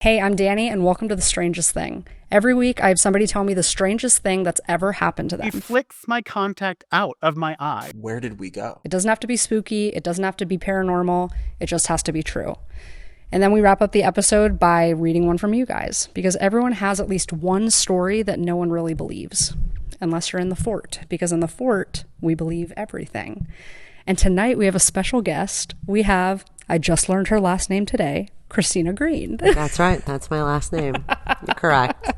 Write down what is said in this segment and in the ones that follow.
Hey, I'm Danny, and welcome to The Strangest Thing. Every week, I have somebody tell me the strangest thing that's ever happened to them. He flicks my contact out of my eye. Where did we go? It doesn't have to be spooky. It doesn't have to be paranormal. It just has to be true. And then we wrap up the episode by reading one from you guys, because everyone has at least one story that no one really believes, unless you're in the fort, because in the fort, we believe everything. And tonight, we have a special guest. I just learned her last name today, Christina Greene. That's right. That's my last name. You're correct.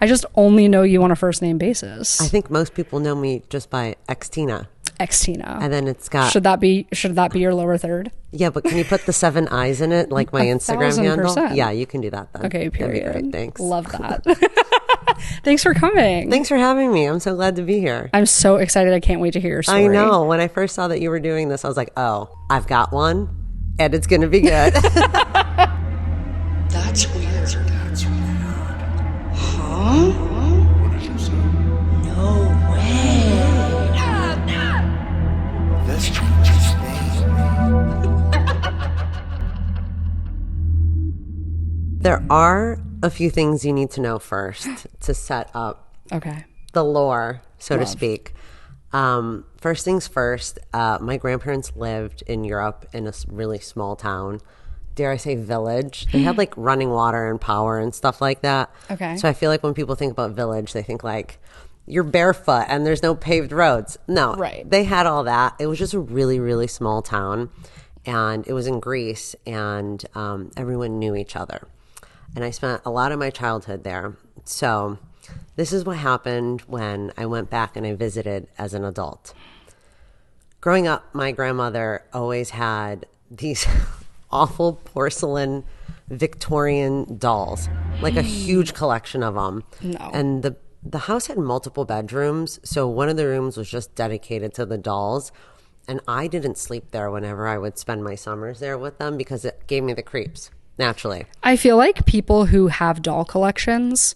I just only know you on a first name basis. I think most people know me just by Xtina. Xtina. And then it's got... Should that be your lower third? Yeah, but can you put the 7 eyes in it, like my Instagram handle? 1,000%. Yeah, you can do that then. Okay, period. That'd be great. Thanks. Love that. Thanks for coming. Thanks for having me. I'm so glad to be here. I'm so excited. I can't wait to hear your story. I know. When I first saw that you were doing this, I was like, oh, I've got one, and it's going to be good. That's weird. Huh? What did you say? No way. The strangest thing. There are a few things you need to know first to set up Okay. the lore, so to Love. speak. First things first, my grandparents lived in Europe in a really small town. Dare I say village? They had like running water and power and stuff like that. Okay. So I feel like when people think about village, they think like you're barefoot and there's no paved roads. No. Right. They had all that. It was just a really, really small town. And it was in Greece and everyone knew each other. And I spent a lot of my childhood there. So this is what happened when I went back and I visited as an adult. Growing up, my grandmother always had these awful porcelain Victorian dolls, like a huge collection of them. No. And the house had multiple bedrooms, so one of the rooms was just dedicated to the dolls. And I didn't sleep there whenever I would spend my summers there with them because it gave me the creeps, naturally. I feel like people who have doll collections,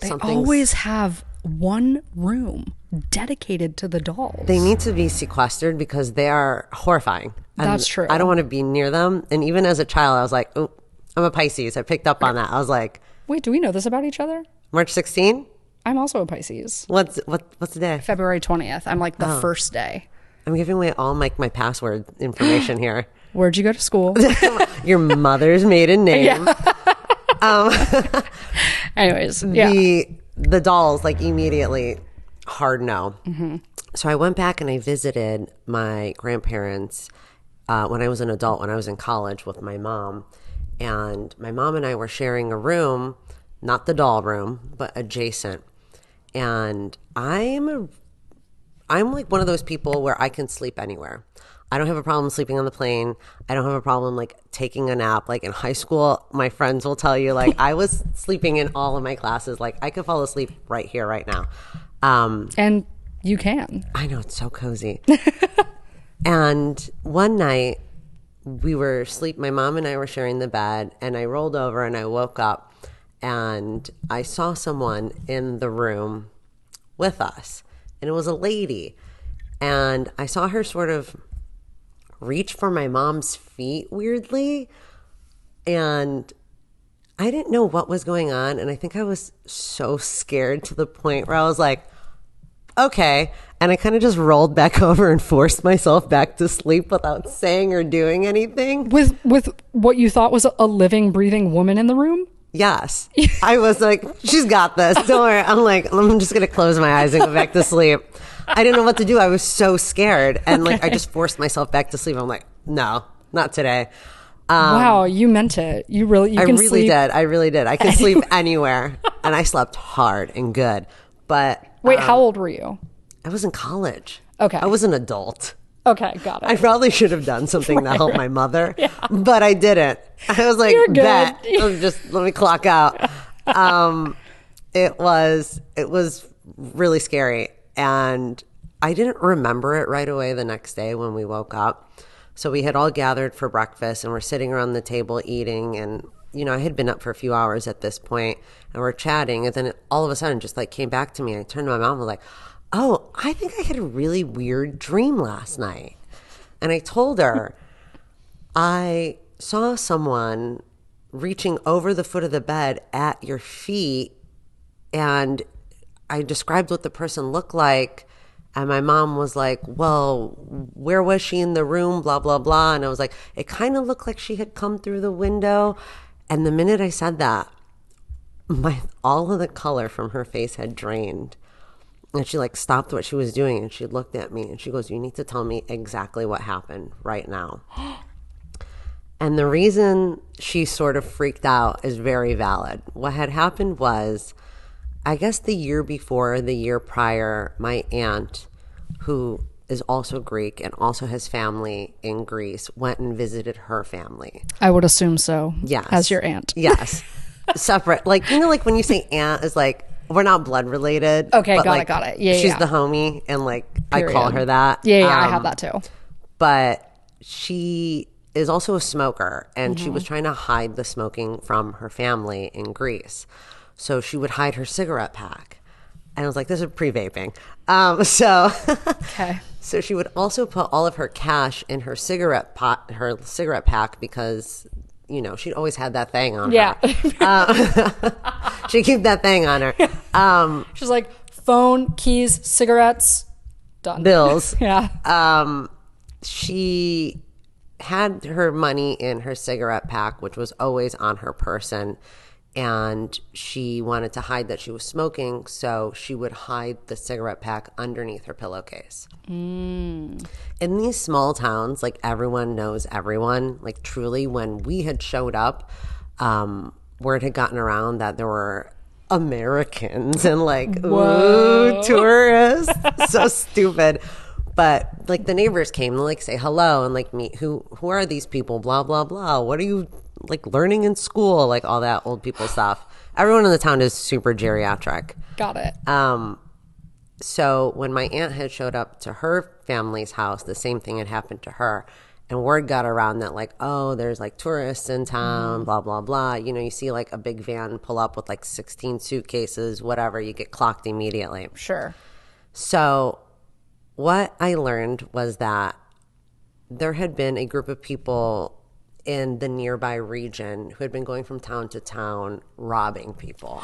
they Something's- always have one room dedicated to the dolls. They need to be sequestered because they are horrifying. And That's true. I don't want to be near them. And even as a child, I was like, oh, I'm a Pisces. I picked up on that. I was like, Wait, do we know this about each other? March 16? I'm also a Pisces. What's the day? February 20th. I'm like the first day. I'm giving away all my password information here. Where'd you go to school? Your mother's maiden name. Anyways, yeah. The dolls, like immediately, hard no. Mm-hmm. So I went back and I visited my grandparents when I was an adult, when I was in college with my mom. And my mom and I were sharing a room, not the doll room, but adjacent. And I'm like one of those people where I can sleep anywhere. I don't have a problem sleeping on the plane. I don't have a problem like taking a nap. Like in high school, my friends will tell you like I was sleeping in all of my classes. Like I could fall asleep right here, right now. And you can. I know, it's so cozy. And one night my mom and I were sharing the bed, and I rolled over and I woke up and I saw someone in the room with us, and it was a lady. And I saw her sort of reach for my mom's feet weirdly, and I didn't know what was going on. And I think I was so scared to the point where I was like, okay. And I kind of just rolled back over and forced myself back to sleep without saying or doing anything. With what you thought was a living, breathing woman in the room? Yes. I was like, she's got this. Don't worry. I'm like, I'm just going to close my eyes and go back to sleep. I didn't know what to do. I was so scared. And like, I just forced myself back to sleep. I'm like, no, not today. Wow, you meant it. I really did. I really did. I could sleep anywhere. And I slept hard and good. But Wait, how old were you? I was in college. Okay. I was an adult. Okay, got it. I probably should have done something to help my mother, but I didn't. I was like, You're good. bet. Let me clock out. It was really scary. And I didn't remember it right away the next day when we woke up. So we had all gathered for breakfast and we're sitting around the table eating. And, you know, I had been up for a few hours at this point and we're chatting. And then it all of a sudden just like came back to me. I turned to my mom and was like, oh, I think I had a really weird dream last night. And I told her, I saw someone reaching over the foot of the bed at your feet. And I described what the person looked like. And my mom was like, well, where was she in the room? Blah, blah, blah. And I was like, it kind of looked like she had come through the window. And the minute I said that, all of the color from her face had drained. And she like stopped what she was doing and she looked at me and she goes, you need to tell me exactly what happened right now. And the reason she sort of freaked out is very valid. What had happened was, I guess the year before, the year prior, my aunt, who is also Greek and also has family in Greece, went and visited her family. I would assume so. Yes. As your aunt. Yes. Separate. Like, you know, like when you say aunt is like, we're not blood related. Okay, but got it. Yeah, she's yeah. the homie and like Period. I call her that. Yeah, I have that too. But she is also a smoker and she Mm-hmm. was trying to hide the smoking from her family in Greece. So she would hide her cigarette pack. And I was like, this is pre-vaping. Okay. So she would also put all of her cash in her cigarette pack because, you know, she'd always had that thing on Yeah. her. She'd keep that thing on her. She's like, phone, keys, cigarettes, done. Bills. Yeah. She had her money in her cigarette pack, which was always on her person. And she wanted to hide that she was smoking, so she would hide the cigarette pack underneath her pillowcase. In these small towns, like everyone knows everyone. Like truly, when we had showed up, word had gotten around that there were Americans and like, ooh, tourists. So stupid. But like the neighbors came to like say hello and like meet who are these people? Blah blah blah. What are you like learning in school? Like all that old people stuff. Everyone in the town is super geriatric. Got it. So when my aunt had showed up to her family's house, the same thing had happened to her. And word got around that like, oh, there's like tourists in town, blah, blah, blah. You know, you see like a big van pull up with like 16 suitcases, whatever, you get clocked immediately. Sure. So what I learned was that there had been a group of people in the nearby region who had been going from town to town robbing people.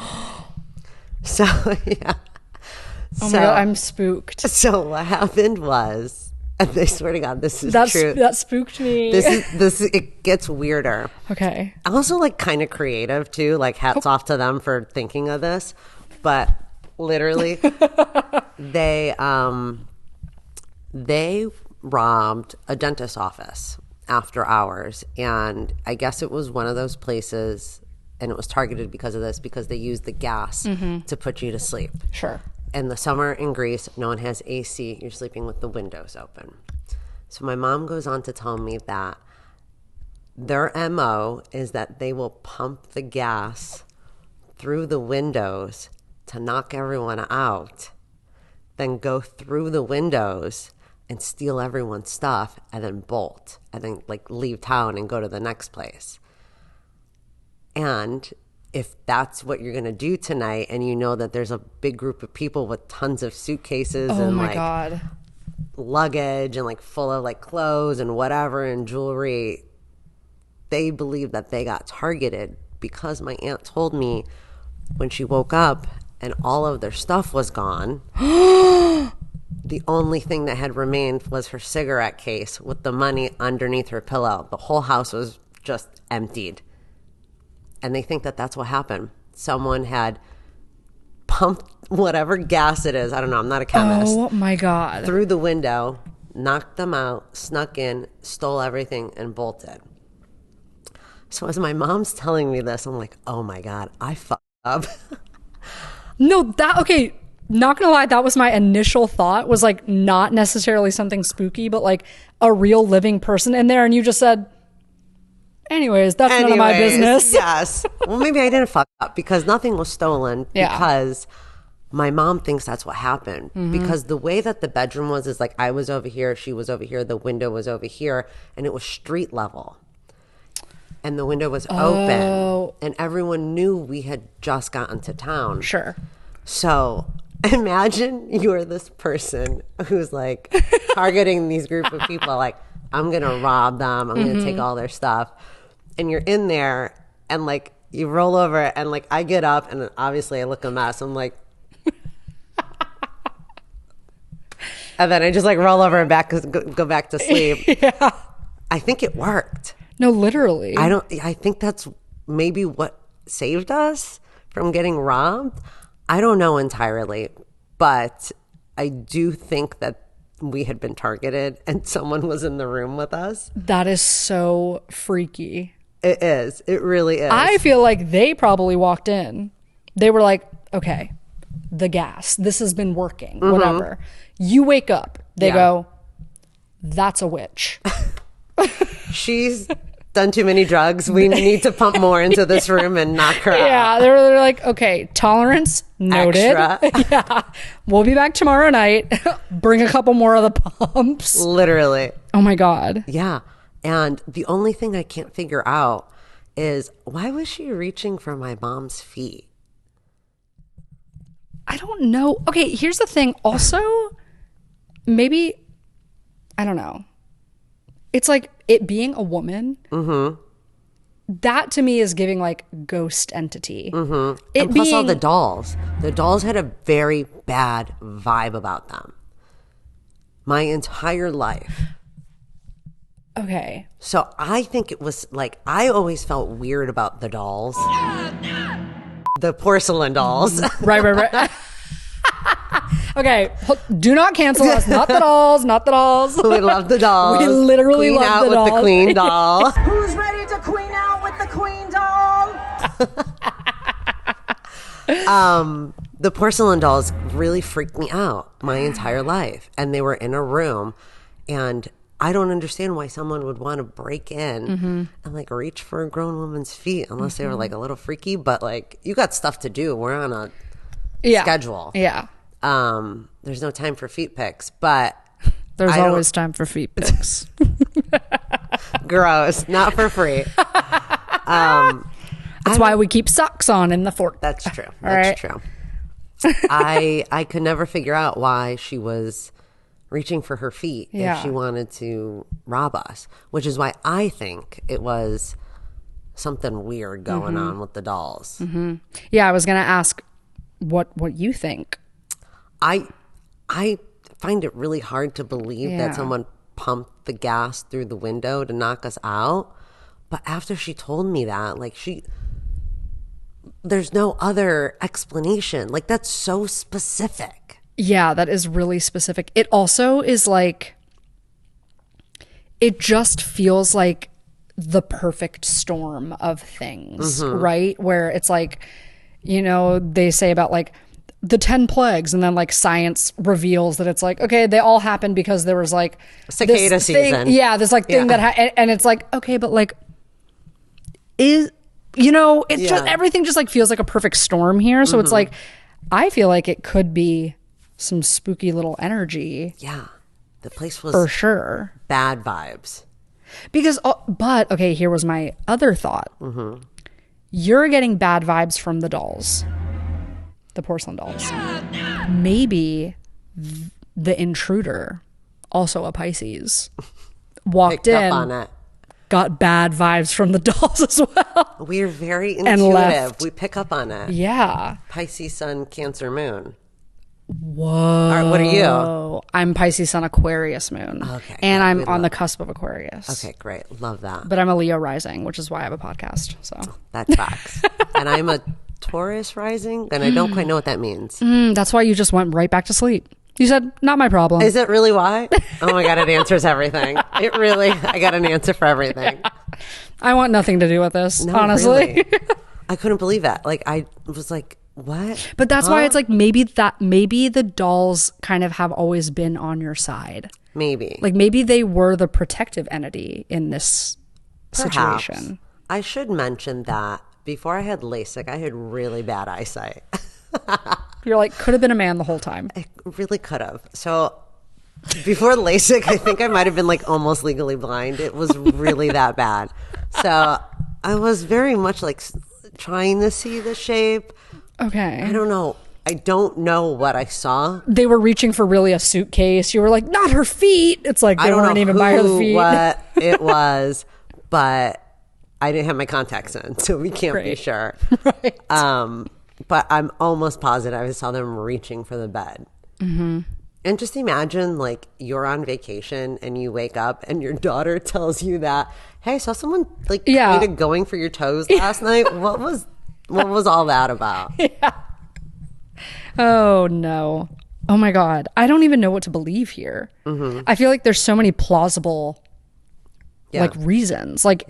So, yeah. Oh my God, I'm spooked. So what happened was, and I swear to God, this is true. That spooked me. It gets weirder. Okay. Also, like, kind of creative too. Like, hats off to them for thinking of this. But literally, they robbed a dentist's office after hours, and I guess it was one of those places, and it was targeted because of this, because they used the gas to put you to sleep. Sure. In the summer in Greece, no one has AC. You're sleeping with the windows open. So my mom goes on to tell me that their MO is that they will pump the gas through the windows to knock everyone out, then go through the windows and steal everyone's stuff and then bolt and then like leave town and go to the next place. And if that's what you're going to do tonight and you know that there's a big group of people with tons of suitcases and like God. luggage and like full of like clothes and whatever and jewelry, they believe that they got targeted because my aunt told me when she woke up and all of their stuff was gone, the only thing that had remained was her cigarette case with the money underneath her pillow. The whole house was just emptied. And they think that that's what happened. Someone had pumped whatever gas it is, I don't know, I'm not a chemist, Oh my God. through the window, knocked them out, snuck in, stole everything, and bolted. So as my mom's telling me this, I'm like, oh my God, I fucked up. No, okay, not gonna lie, that was my initial thought, was like not necessarily something spooky, but like a real living person in there, and you just said, anyways, that's none of my business. Yes. Well, maybe I didn't fuck up because nothing was stolen because my mom thinks that's what happened. Because the way that the bedroom was is like I was over here, she was over here, the window was over here, and it was street level. And the window was open. And everyone knew we had just gotten to town. Sure. So imagine you're this person who's like targeting these group of people, like, I'm going to rob them. I'm going to take all their stuff. And you're in there and like you roll over and like I get up and obviously I look a mess. I'm like, and then I just like roll over and go back to sleep. Yeah. I think it worked. No, literally. I think that's maybe what saved us from getting robbed. I don't know entirely, but I do think that we had been targeted and someone was in the room with us. That is so freaky. It is. It really is. I feel like they probably walked in. They were like, okay, the gas, this has been working, whatever. You wake up. They go, that's a witch. She's done too many drugs. We need to pump more into this room and knock her out. Yeah, they're like, okay, tolerance noted. Extra. Yeah, we'll be back tomorrow night. Bring a couple more of the pumps. Literally. Oh my God. Yeah. And the only thing I can't figure out is why was she reaching for my mom's feet? I don't know. Okay, here's the thing. Also, maybe, I don't know. It's like it being a woman. That to me is giving like ghost entity. And plus all the dolls. The dolls had a very bad vibe about them. My entire life. Okay. So I think it was like, I always felt weird about the dolls. The porcelain dolls. Right. Okay, do not cancel us. Not the dolls, not the dolls. We love the dolls. We literally Queen love out the with dolls. the queen doll. Who's ready to queen out with the queen doll? The porcelain dolls really freaked me out my entire life. And they were in a room. And I don't understand why someone would want to break in and like reach for a grown woman's feet unless they were like a little freaky. But like, you got stuff to do. We're on a schedule. Yeah. There's no time for feet pics, but There's always time for feet pics. gross, not for free. That's why we keep socks on in the fort. That's true. All That's right. true. I could never figure out why she was reaching for her feet Yeah. if she wanted to rob us, which is why I think it was something weird going on with the dolls. Yeah, I was gonna ask what you think. I find it really hard to believe Yeah. that someone pumped the gas through the window to knock us out. But after she told me that, like there's no other explanation. Like that's so specific. Yeah, that is really specific. It also is like, it just feels like the perfect storm of things, right? Where it's like, you know, they say about like the 10 plagues, and then like science reveals that it's like, okay, they all happened because there was like Cicada this thing, season. yeah, this like thing that and it's like, okay, but like is, you know, it's just everything just like feels like a perfect storm here. So it's like, I feel like it could be some spooky little energy. Yeah. The place was For sure. bad vibes. Because, but okay, here was my other thought. You're getting bad vibes from the dolls, the porcelain dolls. Maybe the intruder, also a Pisces, walked Picked in, up on it. got bad vibes from the dolls as well. We're very And intuitive. left. We pick up on it. Yeah. Pisces, Sun, Cancer, Moon. Whoa. All right, what are you? Oh, I'm Pisces Sun, Aquarius Moon. Okay, And good. I'm We on the love- cusp of Aquarius. Okay, great. Love that. But I'm a Leo rising, which is why I have a podcast. So That tracks. And I'm a Taurus rising, and I don't quite know what that means. that's why you just went right back to sleep. You said, not my problem. Is it really why? Oh my God, it answers everything. It really, I got an answer for everything. I want nothing to do with this, No, honestly. really. I couldn't believe that. Like, I was like, what? But that's why it's like maybe the dolls kind of have always been on your side. Maybe. Like maybe they were the protective entity in this Perhaps. situation. I should mention that before I had LASIK, I had really bad eyesight. You're like, could have been a man the whole time. I really could have. So before LASIK, I think I might have been like almost legally blind. It was really that bad. So I was very much like trying to see the shape. Okay. I don't know. I don't know what I saw. They were reaching for really a suitcase. You were like, not her feet. It's like I they don't weren't know even by her who, feet. what it was, but I didn't have my contacts in, so we can't be sure. Right. But I'm almost positive I saw them reaching for the bed. Mm-hmm. And just imagine, like, you're on vacation and you wake up and your daughter tells you that, hey, I saw someone, like, kind of going for your toes last night. What was all that about? Yeah. Oh, no. Oh, my God. I don't even know what to believe here. Mm-hmm. I feel like there's so many plausible, like, reasons. Like,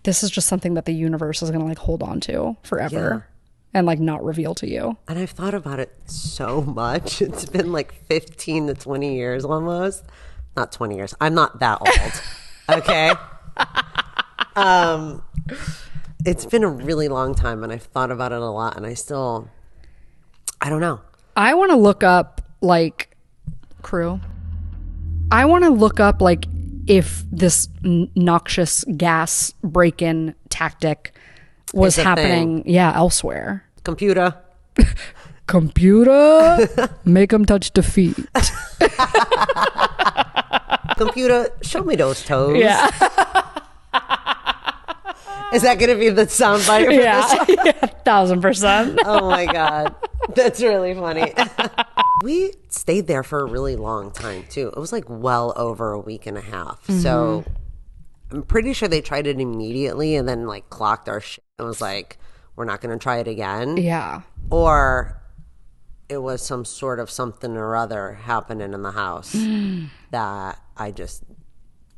this is just something that the universe is going to, like, hold on to forever and, like, not reveal to you. And I've thought about it so much. It's been, like, 15 to 20 years almost. Not 20 years. I'm not that old. Okay? It's been a really long time, and I've thought about it a lot, and I don't know. I want to look up, like, I want to look up, like, if this noxious gas break-in tactic was happening, elsewhere. Computer, make them touch the feet. Computer, show me those toes. Yeah. Is that going to be the soundbite for this one? 1000%. Oh my God. That's really funny. We stayed there for a really long time too. It was like well over a week and a half. Mm-hmm. So I'm pretty sure they tried it immediately and then like clocked our shit and was like, we're not going to try it again. Yeah. Or it was some sort of something or other happening in the house that I just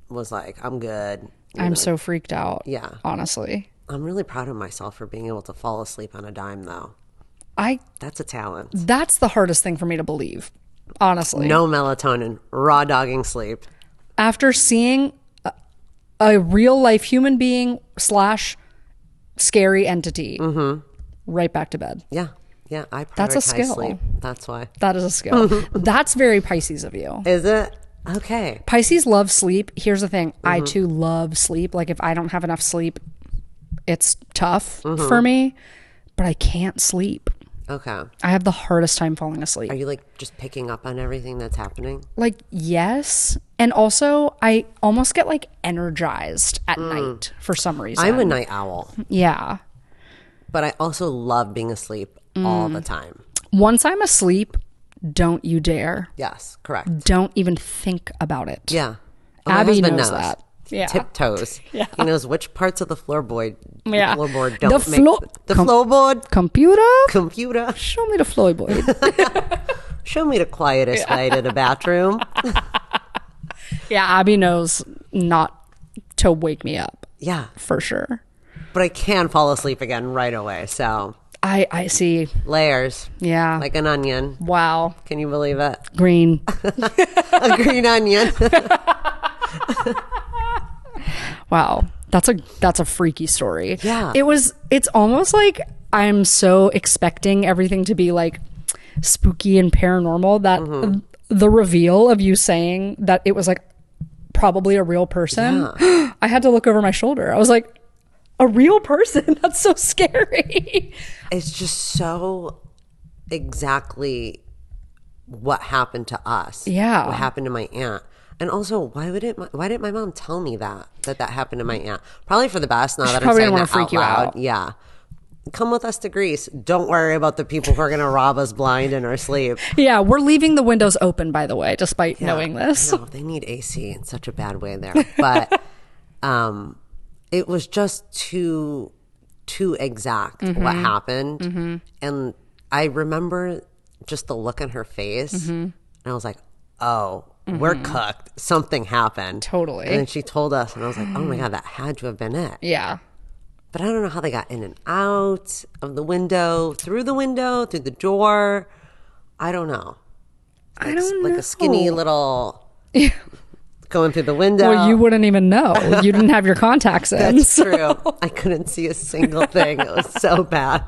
was like, I'm good. I'm so freaked out. Yeah. Honestly. I'm really proud of myself for being able to fall asleep on a dime, though. That's a talent. That's the hardest thing for me to believe, honestly. No melatonin, raw dogging sleep. After seeing a real life human being / scary entity, right back to bed. Yeah. Yeah, I prioritize That's a skill. sleep. That's why. That is a skill. That's very Pisces of you. Is it? Okay. Pisces love sleep. Here's the thing. I too love sleep. Like if I don't have enough sleep, it's tough for me, but I can't sleep. Okay. I have the hardest time falling asleep. Are you like just picking up on everything that's happening? Like, yes. And also I almost get like energized at night for some reason. I'm a night owl. Yeah. But I also love being asleep all the time. Once I'm asleep, don't you dare. Yes, correct. Don't even think about it. Yeah. Abby my husband knows that. Yeah. Tiptoes. Yeah. He knows which parts of the floorboard Yeah. floorboard don't The make the floorboard. Computer. Show me the floorboard. Show me the quietest way to the bathroom. Yeah, Abby knows not to wake me up. Yeah. For sure. But I can fall asleep again right away. So I see. layers. Yeah. Like an onion. Wow. Can you believe it? Green. A green onion. Wow. That's a freaky story. Yeah. It's almost like I'm so expecting everything to be like spooky and paranormal that the reveal of you saying that it was like probably a real person, I had to look over my shoulder. I was like, a real person? That's so scary. It's just so exactly what happened to us. Yeah. What happened to my aunt. And also, why didn't my mom tell me that happened to my aunt? Probably for the best. Now that I'm saying that out loud. Yeah. Come with us to Greece. Don't worry about the people who are going to rob us blind in our sleep. Yeah, we're leaving the windows open, by the way, despite knowing this. No, they need AC in such a bad way there. But it was just too exact what happened. And I remember just the look on her face. And I was like, oh, we're cooked. Something happened. Totally. And then she told us, and I was like, oh my God, that had to have been it. Yeah. But I don't know how they got in and out of the window, through the door. I don't know. I don't know. Like a skinny little going through the window. Well, you wouldn't even know. You didn't have your contacts in. That's true. I couldn't see a single thing. It was so bad.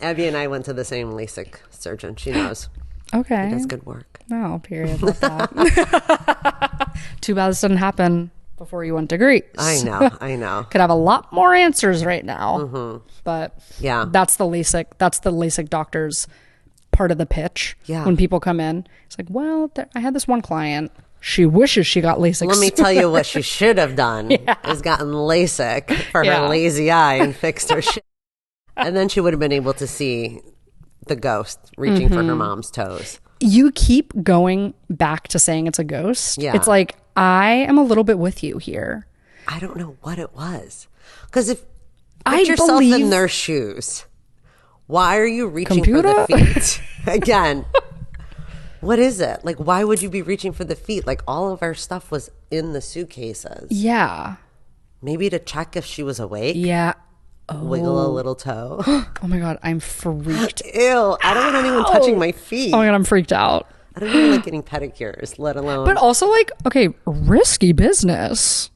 Abby and I went to the same LASIK surgeon. She knows. Okay. He does good work. No, period. Love that. Too bad this didn't happen before you went to Greece. I know. Could have a lot more answers right now. But yeah, that's the LASIK doctor's part of the pitch. Yeah. When people come in, it's like, well, I had this one client. She wishes she got LASIK. Let me tell you what she should have done is gotten LASIK for her lazy eye and fixed her shit. And then she would have been able to see the ghost reaching for her mom's toes. You keep going back to saying it's a ghost. Yeah. It's like, I am a little bit with you here. I don't know what it was. Because if I put yourself believe- in their shoes, why are you reaching Computer? for the feet? Again, what is it? Like, why would you be reaching for the feet? Like, all of our stuff was in the suitcases. Yeah. Maybe to check if she was awake. Yeah. Wiggle a little toe. Oh my God, I'm freaked. Ew, I don't want anyone touching my feet. Oh my God, I'm freaked out. I don't even like getting pedicures, let alone. But also, like, okay, risky business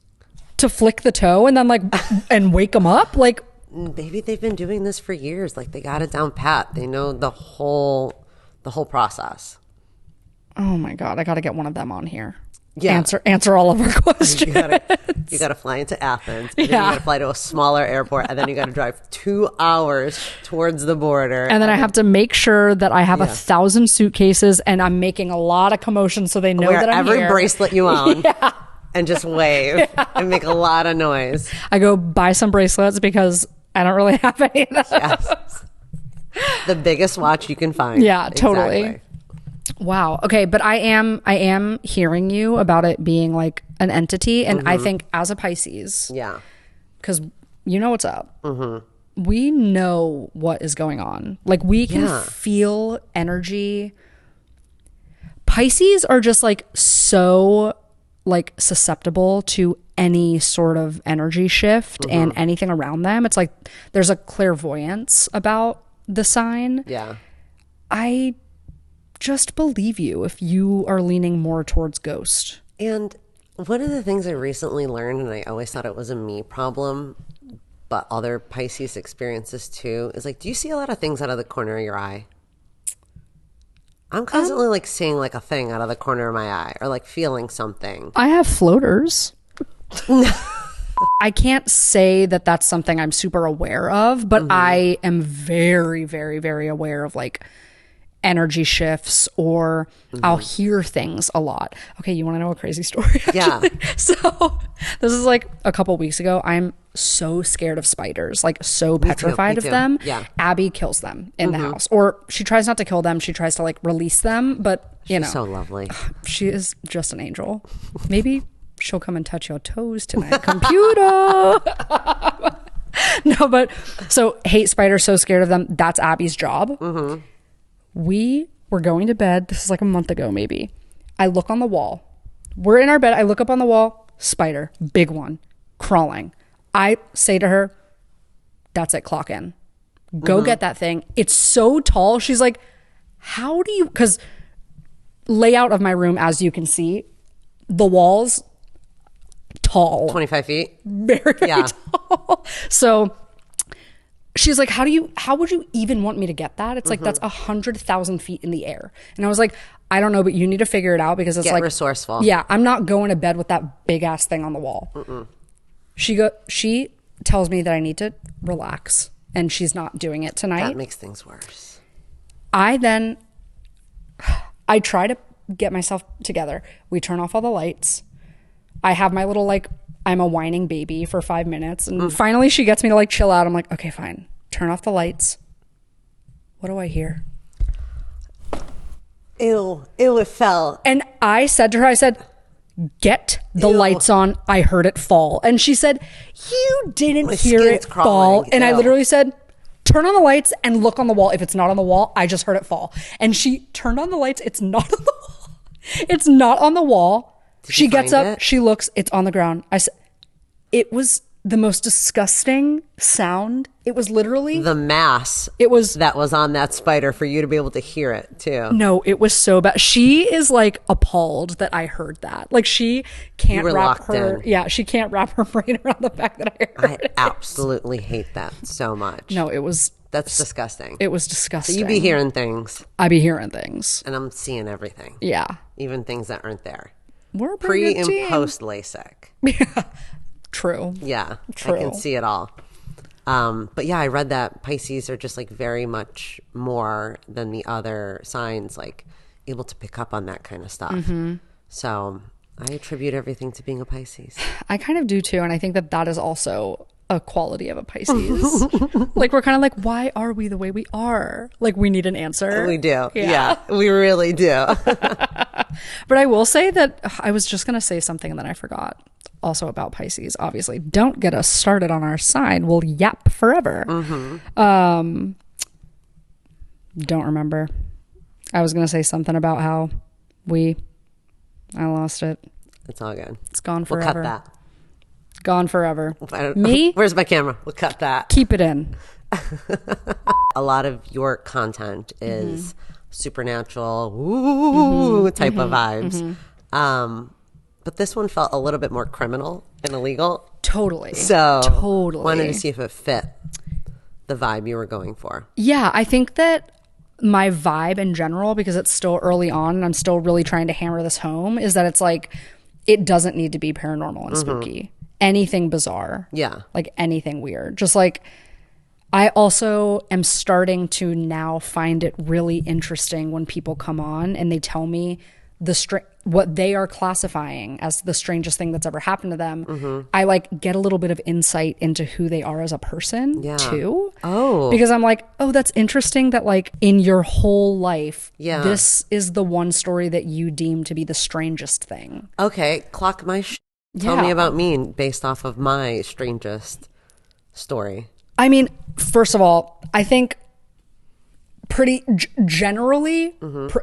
to flick the toe and then, like, and wake them up. Like, maybe they've been doing this for years. Like, they got it down pat. They know the whole process. oh my God, I got to get one of them on here. Yeah. Answer all of our questions. You gotta fly into Athens, and then you gotta fly to a smaller airport, and then you gotta drive 2 hours towards the border. And then I have to make sure that I have 1,000 suitcases and I'm making a lot of commotion so they know wear that I'm every here. bracelet you own, and just wave and make a lot of noise. I go buy some bracelets because I don't really have any of those. Yes. The biggest watch you can find. Yeah, totally. Exactly. Wow. Okay, but I am hearing you about it being like an entity, and I think as a Pisces, Yeah. because you know what's up. We know what is going on. Like, we can feel energy. Pisces are just like so like susceptible to any sort of energy shift and anything around them. It's like there's a clairvoyance about the sign. Yeah. I just believe you if you are leaning more towards ghost. And one of the things I recently learned, and I always thought it was a me problem, but other Pisces experiences too, is like, do you see a lot of things out of the corner of your eye? I'm constantly like seeing like a thing out of the corner of my eye, or like feeling something. I have floaters. I can't say that that's something I'm super aware of, but I am very, very, very aware of like energy shifts, or I'll hear things a lot. Okay, you want to know a crazy story? Yeah. So this is like a couple weeks ago. I'm so scared of spiders, like so petrified of too. them. Yeah. Abby kills them in the house, or she tries not to kill them. She tries to like release them, but you know, So lovely. she is just an angel. Maybe she'll come and touch your toes tonight, computer. No, but so hate spiders, so scared of them. That's Abby's job. We were going to bed. This is like a month ago, maybe. I look on the wall. We're in our bed. I look up on the wall. Spider, big one, crawling. I say to her, that's it, clock in. Go get that thing. It's so tall. She's like, how do you, because layout of my room, as you can see, the walls, tall. 25 feet? Very, very tall. So she's like, how would you even want me to get that? It's like, that's 100,000 feet in the air. And I was like, I don't know, but you need to figure it out, because it's Get like resourceful. Yeah, I'm not going to bed with that big ass thing on the wall. She tells me that I need to relax, and she's not doing it tonight. That makes things worse. I try to get myself together. We turn off all the lights. I have my little like, I'm a whining baby for 5 minutes. And finally she gets me to like chill out. I'm like, okay, fine. Turn off the lights. What do I hear? Ew, it fell. And I said to her, I said, get the lights on. I heard it fall. And she said, you didn't My hear skin's it crawling. fall. And I Ew. literally said, turn on the lights and look on the wall. If it's not on the wall, I just heard it fall. And she turned on the lights. It's not on the wall. It's not on the wall. She gets find up, it? she looks, it's on the ground. I said, it was the most disgusting sound. It was literally, The mass it was, that was on that spider for you to be able to hear it too. no, it was so bad. She is like appalled that I heard that. Like she can't were wrap locked her, in. yeah, she can't wrap her brain around the fact that I heard I it. absolutely hate that so much. No, it was That's disgusting. disgusting. You be hearing things, I be hearing things. and I'm seeing everything, Yeah. even things that aren't there. We're a Pre pretty and good team. post LASIK. True. Yeah, True. I can see it all. But yeah, I read that Pisces are just like very much more than the other signs, like able to pick up on that kind of stuff. So I attribute everything to being a Pisces. I kind of do too. And I think that that is also a quality of a Pisces. Like, we're kind of like, why are we the way we are? Like, we need an answer. We do. Yeah, we really do. But I will say that I was just going to say something and then I forgot. Also about Pisces, obviously. Don't get us started on our sign. We'll yap forever. Don't remember. I was going to say something about how I lost it. It's all good. It's gone We'll forever. cut that. Gone forever. I don't- Me? Where's my camera? We'll cut that. Keep it in. A lot of your content is supernatural, ooh, type of vibes. But this one felt a little bit more criminal and illegal. Totally. So Totally. wanted to see if it fit the vibe you were going for. Yeah, I think that my vibe in general, because it's still early on and I'm still really trying to hammer this home, is that it's like, it doesn't need to be paranormal and spooky. Anything bizarre. Yeah. Like anything weird. Just like, I also am starting to now find it really interesting when people come on and they tell me what they are classifying as the strangest thing that's ever happened to them. I like get a little bit of insight into who they are as a person too. Oh. Because I'm like, oh, that's interesting that like in your whole life, this is the one story that you deem to be the strangest thing. Okay, clock my Tell me about me based off of my strangest story. I mean, first of all, I think generally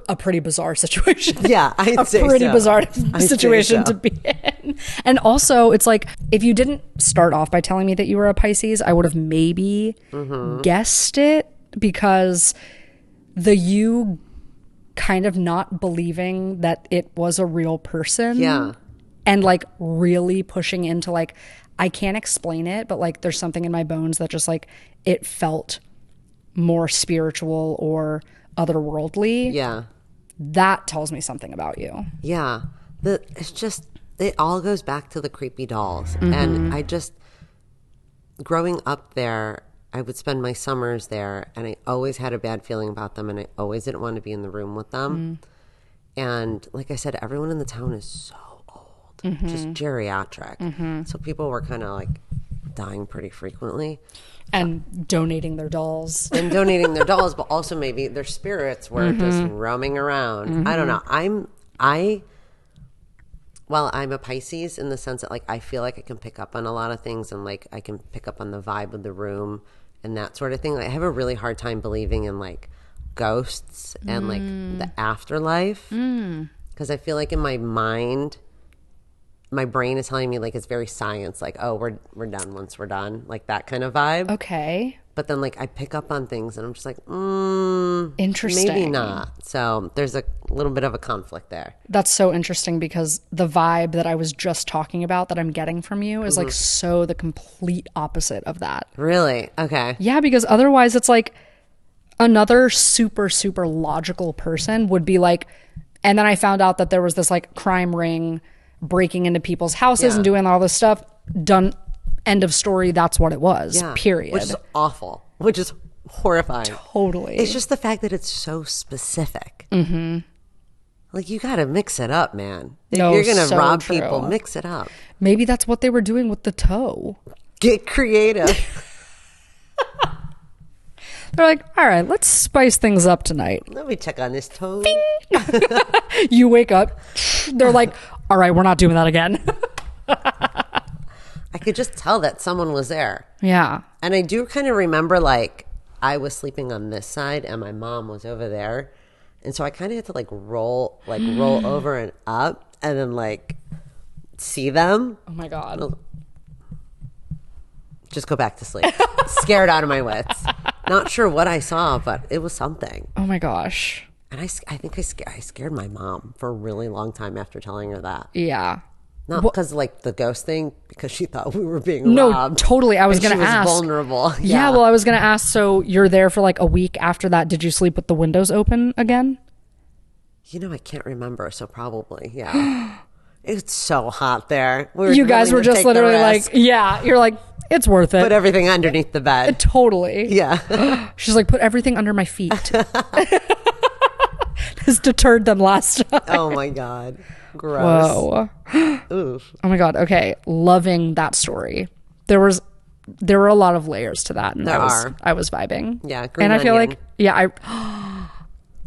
a pretty bizarre situation. Yeah, I'd say pretty so. bizarre I'd situation say so. to be in. And also, it's like, if you didn't start off by telling me that you were a Pisces, I would have maybe guessed it, because you kind of not believing that it was a real person. Yeah. And like really pushing into like, I can't explain it, but like there's something in my bones that just like it felt more spiritual or otherworldly. Yeah. That tells me something about you. Yeah. It's just, it all goes back to the creepy dolls. And I just, growing up there, I would spend my summers there and I always had a bad feeling about them and I always didn't want to be in the room with them. And like I said, everyone in the town is so old, just geriatric. So people were kind of like dying pretty frequently. And donating their dolls. And donating their dolls, but also maybe their spirits were just roaming around. I don't know. Well, I'm a Pisces in the sense that like I feel like I can pick up on a lot of things and like I can pick up on the vibe of the room and that sort of thing. Like, I have a really hard time believing in like ghosts and like the afterlife, because I feel like in my mind, my brain is telling me like it's very science, like, oh, we're done once we're done, like that kind of vibe. Okay. But then like I pick up on things and I'm just like, Interesting. maybe not. So there's a little bit of a conflict there. That's so interesting, because the vibe that I was just talking about that I'm getting from you is like so the complete opposite of that. Really? Okay. Yeah, because otherwise it's like another super, super logical person would be like, and then I found out that there was this like crime ring breaking into people's houses and doing all this stuff. Done. End of story. That's what it was. Yeah. Period. Which is awful. Which is horrifying. Totally. It's just the fact that it's so specific. Like, you got to mix it up, man. If No, you're going to so rob true. people, mix it up. Maybe that's what they were doing with the toe. Get creative. They're like, all right, let's spice things up tonight. Let me check on this toe. You wake up. They're like, all right, we're not doing that again. I could just tell that someone was there. Yeah. And I do kind of remember, like, I was sleeping on this side and my mom was over there. And so I kind of had to, like, roll over and up and then, like, see them. Oh my God. Just go back to sleep. Scared out of my wits. Not sure what I saw, but it was something. Oh my gosh. And I think I scared my mom for a really long time after telling her that. Yeah. Not because like the ghost thing, because she thought we were being robbed. No, totally. I was And going to ask. She was vulnerable. Yeah, well, I was going to ask, so you're there for like a week after that. Did you sleep with the windows open again? You know, I can't remember, so probably, yeah. It's so hot there. You guys were just literally like, yeah, you're like, it's worth it. Put everything underneath the bed. Totally. Yeah. She's like, put everything under my feet. This deterred them last time. Oh my God. Gross. Whoa. Oof. Oh my God. Okay. Loving that story. There were a lot of layers to that. And There I was vibing. Yeah, green and I feel onion. like, yeah,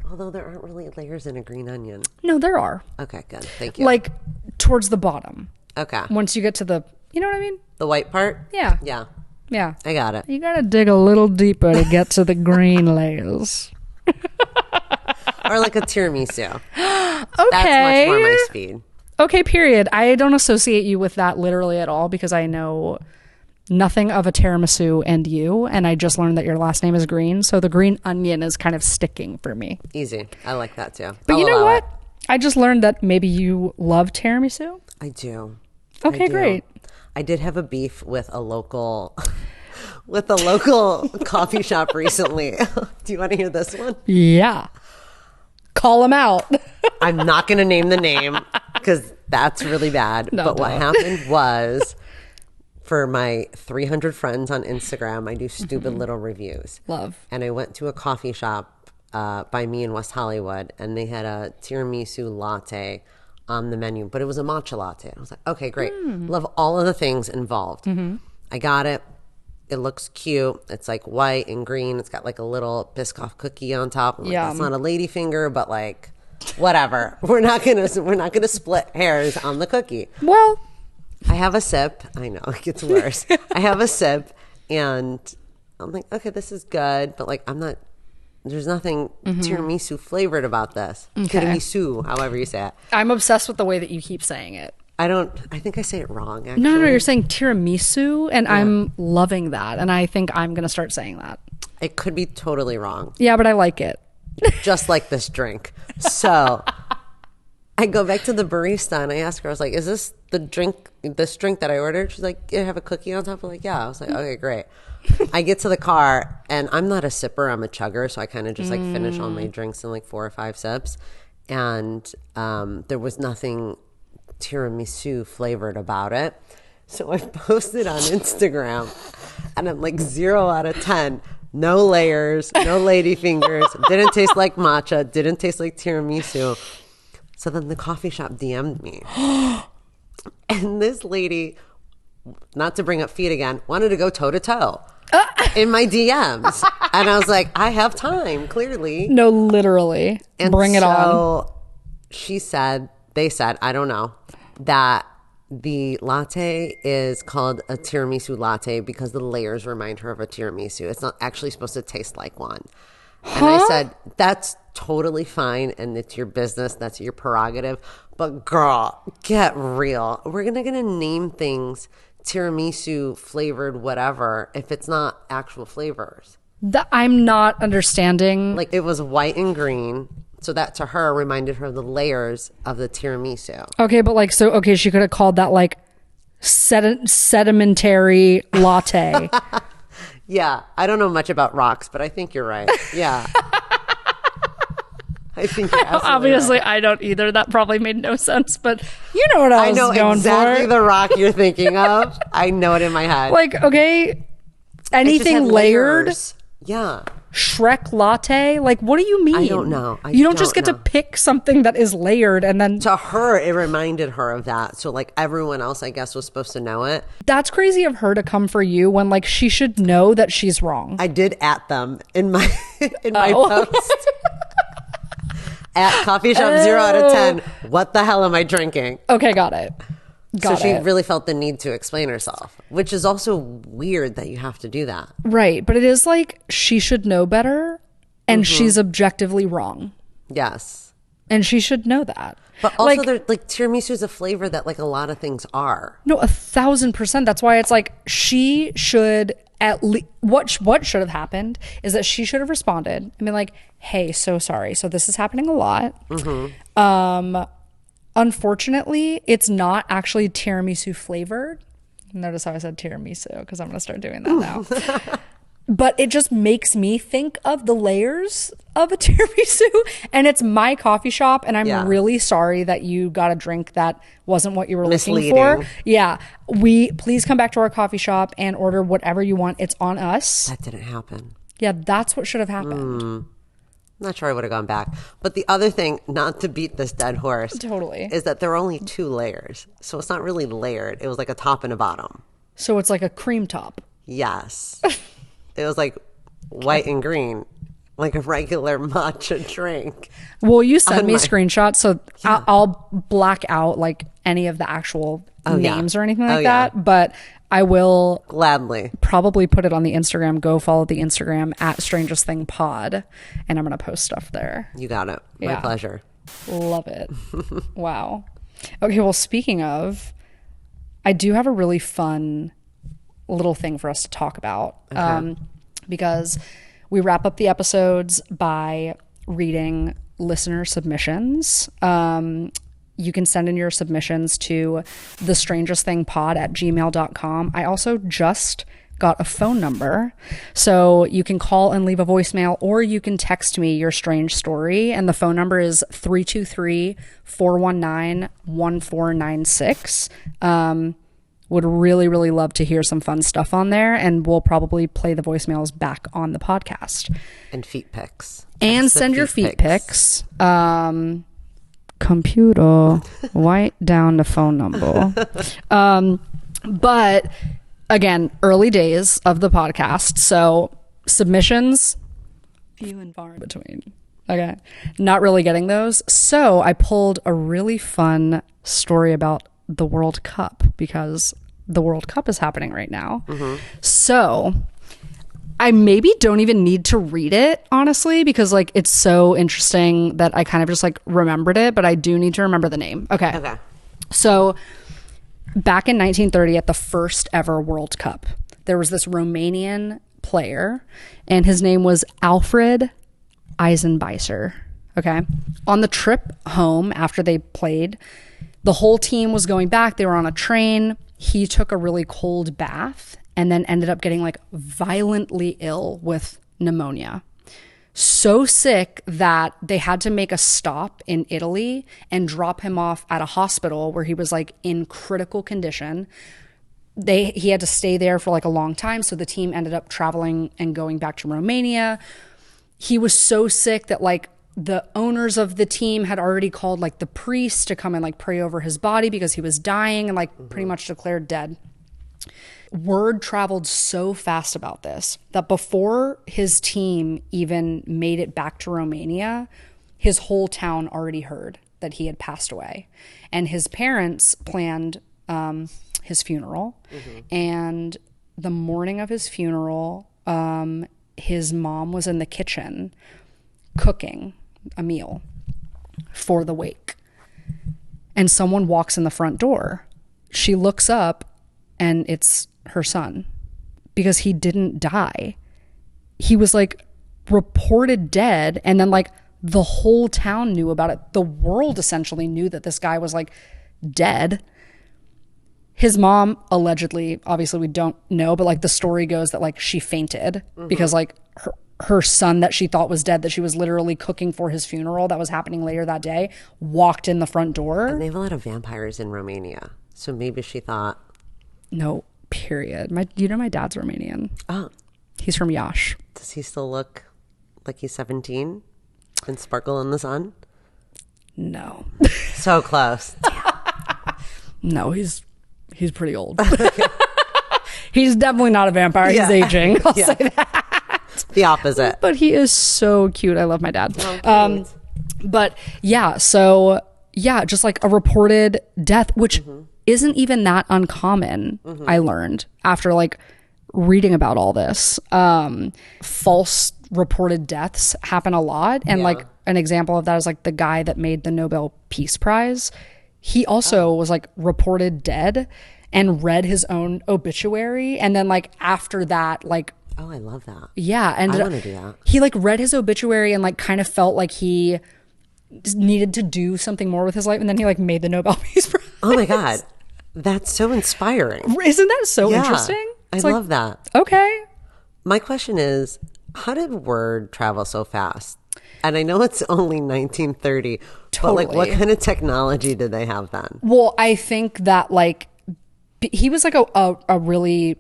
Although there aren't really layers in a green onion. no, there are. Okay, good. Thank you. Like towards the bottom. Okay. Once you get to the, you know what I mean? The white part? Yeah. Yeah. Yeah. I got it. You got to dig a little deeper to get to the green layers. Or like a tiramisu. Okay. That's much more my speed. Okay, period. I don't associate you with that literally at all because I know nothing of a tiramisu and you, and I just learned that your last name is Green, so the green onion is kind of sticking for me. Easy. I like that too. But I'll you know allow what? it. I just learned that maybe you love tiramisu. I do. Okay, I do. great. I did have a beef with a local coffee shop recently. Do you want to hear this one? Yeah. Call him out. I'm not going to name the name because that's really bad. No, but what don't. happened was, for my 300 friends on Instagram, I do stupid little reviews. Love. And I went to a coffee shop by me in West Hollywood, and they had a tiramisu latte on the menu, but it was a matcha latte. I was like, okay, great. Love all of the things involved. I got it. It looks cute. It's like white and green. It's got like a little Biscoff cookie on top. I'm like, that's not a ladyfinger, but like, whatever. We're not gonna split hairs on the cookie. Well, I have a sip. I know it gets worse. I have a sip, and I'm like, okay, this is good, but like, I'm not. There's nothing tiramisu flavored about this. Okay. Tiramisu, however you say it. I'm obsessed with the way that you keep saying it. I think I say it wrong, actually. No, you're saying tiramisu, and I'm loving that, and I think I'm going to start saying that. It could be totally wrong, Yeah, but I like it. just like this drink. So I go back to the barista, and I ask her, I was like, is this this drink that I ordered? She's like, you have a cookie on top? I'm like, yeah. I was like, okay, great. I get to the car, and I'm not a sipper, I'm a chugger, so I kind of just like finish all my drinks in like 4 or 5 sips. And there was nothing tiramisu flavored about it. So I posted on Instagram, and I'm like 0 out of 10. No layers, no lady fingers, didn't taste like matcha, didn't taste like tiramisu. So then the coffee shop DM'd me. And this lady, not to bring up feet again, wanted to go toe to toe in my DMs. And I was like, I have time, clearly. No, literally. And Bring it on. So they said, I don't know, that the latte is called a tiramisu latte because the layers remind her of a tiramisu. It's not actually supposed to taste like one. And I said, that's totally fine, and it's your business. That's your prerogative. But girl, get real. We're gonna name things tiramisu flavored whatever if it's not actual flavors. I'm not understanding. Like, it was white and green, so that to her reminded her of the layers of the tiramisu. Okay, but like, so, okay, she could have called that like sedimentary latte. Yeah, I don't know much about rocks, but I think you're right. Yeah. I think you're absolutely Obviously, right. I don't either. That probably made no sense, but you know what I I was know going exactly for. the rock you're thinking of. I know it in my head. Like, okay, It just anything had layered, layers. Yeah. Shrek latte. Like, what do you mean? I don't know. You don't just get don't to know. pick something that is layered and then To her, it reminded her of that. So, like, everyone else, I guess, was supposed to know it. that's crazy of her to come for you when like she should know that she's wrong. I did at them in my post. At coffee shop 0 out of 10. What the hell am I drinking? Okay, got it. Got so she it. really felt the need to explain herself, which is also weird that you have to do that. Right, but it is like she should know better and Mm-hmm. she's objectively wrong. Yes. And she should know that. But also, like, like tiramisu is a flavor that like a lot of things are. no, 1,000%. That's why it's like she should at least what should have happened is that she should have responded. I mean, like, hey, so sorry. So this is happening a lot. Unfortunately, it's not actually tiramisu flavored. Notice how I said tiramisu because I'm going to start doing that now. But it just makes me think of the layers of a tiramisu, and it's my coffee shop, and I'm Yeah. really sorry that you got a drink that wasn't what you were looking Misleading. for. Yeah, please come back to our coffee shop and order whatever you want. It's on us. That didn't happen. Yeah, that's what should have happened. not sure I would have gone back. But the other thing, not to beat this dead horse, Totally. is that there are only 2 layers. So it's not really layered. It was like a top and a bottom. So it's like a cream top. Yes. It was like white and green, like a regular matcha drink. Well, you send me my- screenshots, so I'll black out like any of the actual names or anything like that. But I will Gladly. probably put it on the Instagram. Go follow the Instagram at Strangest Thing Pod, and I'm gonna post stuff there. You got it. My Yeah. pleasure. Love it. Wow. Okay, well, speaking of, I do have a really fun little thing for us to talk about. Because we wrap up the episodes by reading listener submissions. You can send in your submissions to thestrangestthingpod@gmail.com. I also just got a phone number, so you can call and leave a voicemail, or you can text me your strange story, and the phone number is 323-419-1496. Would really, really love to hear some fun stuff on there, and we'll probably play the voicemails back on the podcast. And feet pics. And Text the send your feet pics. Computer, write down the phone number. But again, early days of the podcast, so submissions, few and far in between. Okay, not really getting those. So I pulled a really fun story about the World Cup, because the World Cup is happening right now. So I maybe don't even need to read it, honestly, because like it's so interesting that I kind of just like remembered it, but I do need to remember the name. Okay. So back in 1930, at the first ever World Cup, there was this Romanian player, and his name was Alfred Eisenbeiser. Okay. On the trip home after they played, the whole team was going back. They were on a train. He took a really cold bath and then ended up getting like violently ill with pneumonia. So sick that they had to make a stop in Italy and drop him off at a hospital where he was like in critical condition. He had to stay there for like a long time. So the team ended up traveling and going back to Romania. He was so sick that like the owners of the team had already called like the priest to come and like pray over his body because he was dying and like pretty much declared dead. Word traveled so fast about this that before his team even made it back to Romania, his whole town already heard that he had passed away. And his parents planned his funeral. And the morning of his funeral, his mom was in the kitchen cooking a meal for the wake. And someone walks in the front door. She looks up and it's her son, because he didn't die. He was like reported dead, and then like the whole town knew about it. The world essentially knew that this guy was like dead. His mom allegedly, obviously we don't know, but like the story goes that like she fainted because like her son that she thought was dead, that she was literally cooking for his funeral that was happening later that day, walked in the front door. And they have a lot of vampires in Romania, so maybe she thought, no, period. My dad's Romanian. oh, He's from Yash. does he still look like he's 17 and sparkle in the sun? No. So close. No, he's pretty old. He's definitely not a vampire. He's aging. I'll say that. The opposite. But he is so cute. I love my dad. Oh, But yeah, so yeah, just like a reported death, which isn't even that uncommon, I learned after like reading about all this. False reported deaths happen a lot. And like an example of that is like the guy that made the Nobel Peace Prize. He also was like reported dead and read his own obituary. And then like after that, like, Oh, I love that. yeah. And I want to do that. he like read his obituary and like kind of felt like he just needed to do something more with his life. And then he like made the Nobel Peace Prize. Oh my God. That's so inspiring. Isn't that so Yeah, interesting? I It's like, love that. okay. My question is, how did word travel so fast? And I know it's only 1930, but like what Totally. kind of technology did they have then? Well, I think that like he was like a really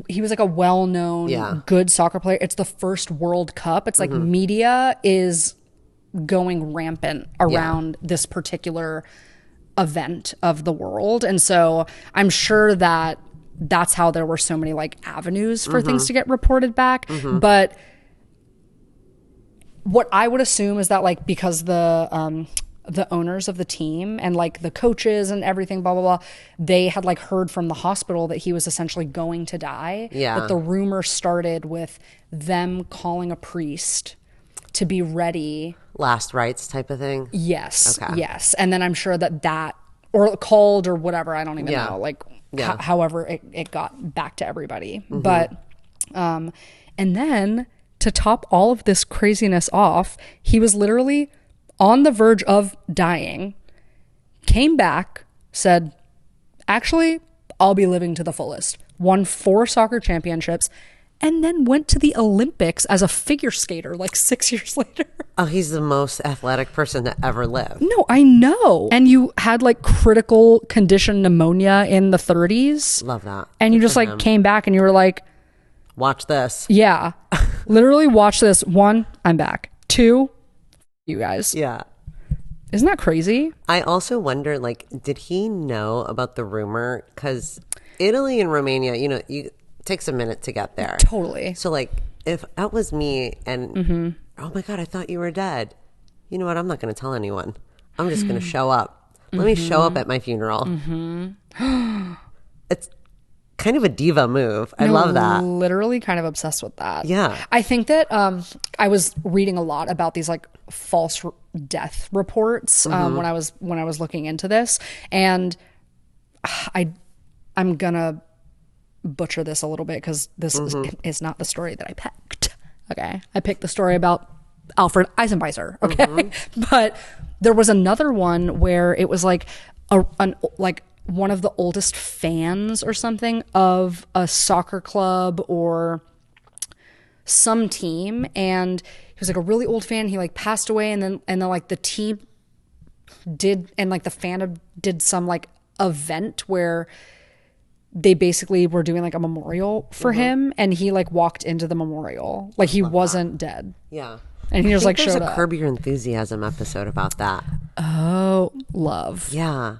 he was like a well-known, Yeah. good soccer player. It's the first World Cup. It's like media is going rampant around this particular event of the world. And so I'm sure that that's how there were so many like avenues for things to get reported back. But what I would assume is that like because the owners of the team and like the coaches and everything, blah, blah, blah, they had like heard from the hospital that he was essentially going to die. Yeah. But the rumor started with them calling a priest to be ready. Last rites type of thing. Yes. Okay. Yes. And then I'm sure that or called or whatever, I don't even know, like however it got back to everybody. But, and then to top all of this craziness off, he was literally on the verge of dying, came back, said, actually, I'll be living to the fullest, won 4 soccer championships, and then went to the Olympics as a figure skater like 6 years later. Oh, he's the most athletic person to ever live. No, I know. And you had like critical condition pneumonia in the 30s. Love that. And you Good just for like him. came back and you were like, Watch this. yeah, literally watch this. 1, I'm back. 2, you guys. Yeah. Isn't that crazy? I also wonder, like, did he know about the rumor? Because Italy and Romania, you know, it takes a minute to get there. Totally. So, like, if that was me and, oh my God, I thought you were dead. You know what? I'm not going to tell anyone. I'm just going to show up. Let me show up at my funeral. It's kind of a diva move. I love that. Literally kind of obsessed with that. Yeah. I think that I was reading a lot about these like false death reports when I was looking into this, and I'm gonna butcher this a little bit because this is not the story that I picked. Okay, I picked the story about Alfred Eisenbeiser. Okay, but there was another one where it was like one of the oldest fans or something of a soccer club or some team, and he was like a really old fan. He like passed away, and then like the team did, and like the fandom did some like event where they basically were doing like a memorial for him, and he like walked into the memorial like he wasn't dead. Yeah. And he just like there's showed a up. Curb Your Enthusiasm episode about that. Oh, love. Yeah.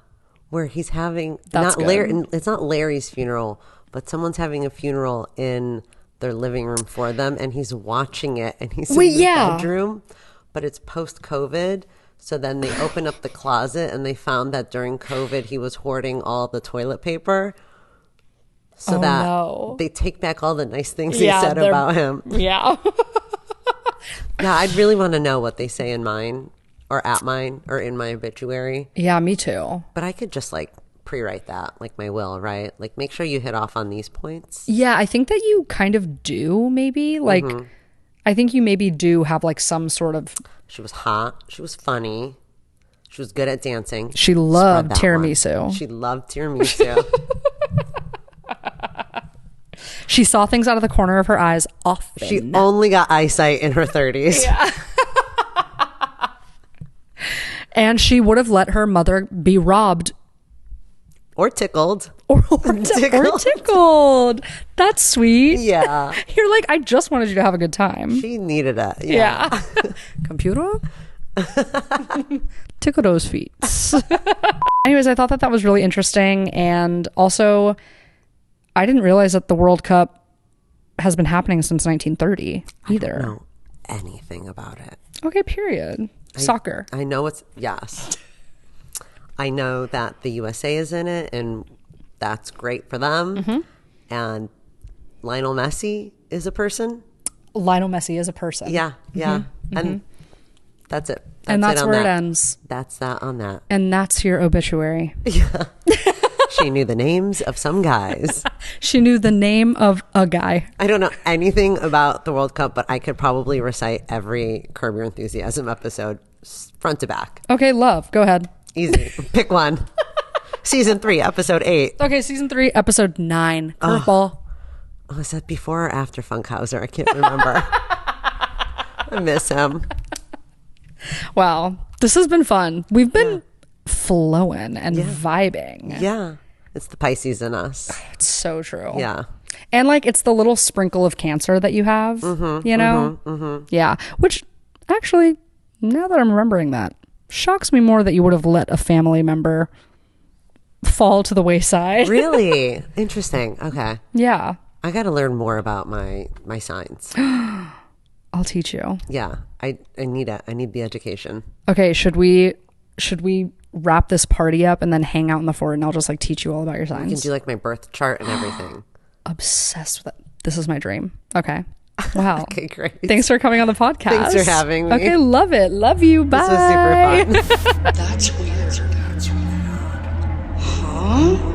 Where he's having That's not good. Larry, it's not Larry's funeral, but someone's having a funeral in their living room for them, and he's watching it, and he's in the bedroom, but it's post-COVID. So then they open up the closet, and they found that during COVID he was hoarding all the toilet paper. So they take back all the nice things he said about him. Yeah. Yeah, I'd really want to know what they say in mine, or at mine, or in my obituary. Yeah, me too. But I could just like pre-write that, like my will, right? Like make sure you hit off on these points. Yeah, I think that you kind of do, maybe. Like, I think you maybe do have like some sort of... She was hot. She was funny. She was good at dancing. She loved Spread that one. tiramisu. She loved tiramisu. She saw things out of the corner of her eyes often. She only got eyesight in her 30s. Yeah. And she would have let her mother be robbed Or tickled. or tickled. That's sweet. Yeah. You're like, I just wanted you to have a good time. She needed it. Yeah. Computer? Tickle those feet. Anyways, I thought that was really interesting. And also, I didn't realize that the World Cup has been happening since 1930 either. I don't know anything about it. Okay, period. Soccer. I know it's, yes. I know that the USA is in it, and that's great for them. And Lionel Messi is a person. Lionel Messi is a person. Yeah, yeah. And that's it. And that's on where it that. ends. That's that on that. And that's your obituary. She knew the names of some guys. She knew the name of a guy. I don't know anything about the World Cup, but I could probably recite every Curb Your Enthusiasm episode front to back. Okay, love. Go ahead. Easy. Pick one. Season 3, episode 8. Okay, season 3, episode 9. Curveball. Oh, is that before or after Funkhauser? I can't remember. I miss him. Wow. This has been fun. We've been flowing and vibing. Yeah. It's the Pisces in us. It's so true. Yeah. And like it's the little sprinkle of cancer that you have, you know? Yeah. Which actually, now that I'm remembering that, shocks me more that you would have let a family member fall to the wayside. Really? Interesting. Okay. Yeah. I got to learn more about my signs. I'll teach you. Yeah. I need it. I need the education. Okay, should we wrap this party up and then hang out in the fort and I'll just like teach you all about your signs? You can do like my birth chart and everything. Obsessed with it. This is my dream. Okay. Wow. Okay, great. Thanks for coming on the podcast. Thanks for having me. Okay, love it. Love you. Bye. This was super fun. That's weird. That's weird. Huh?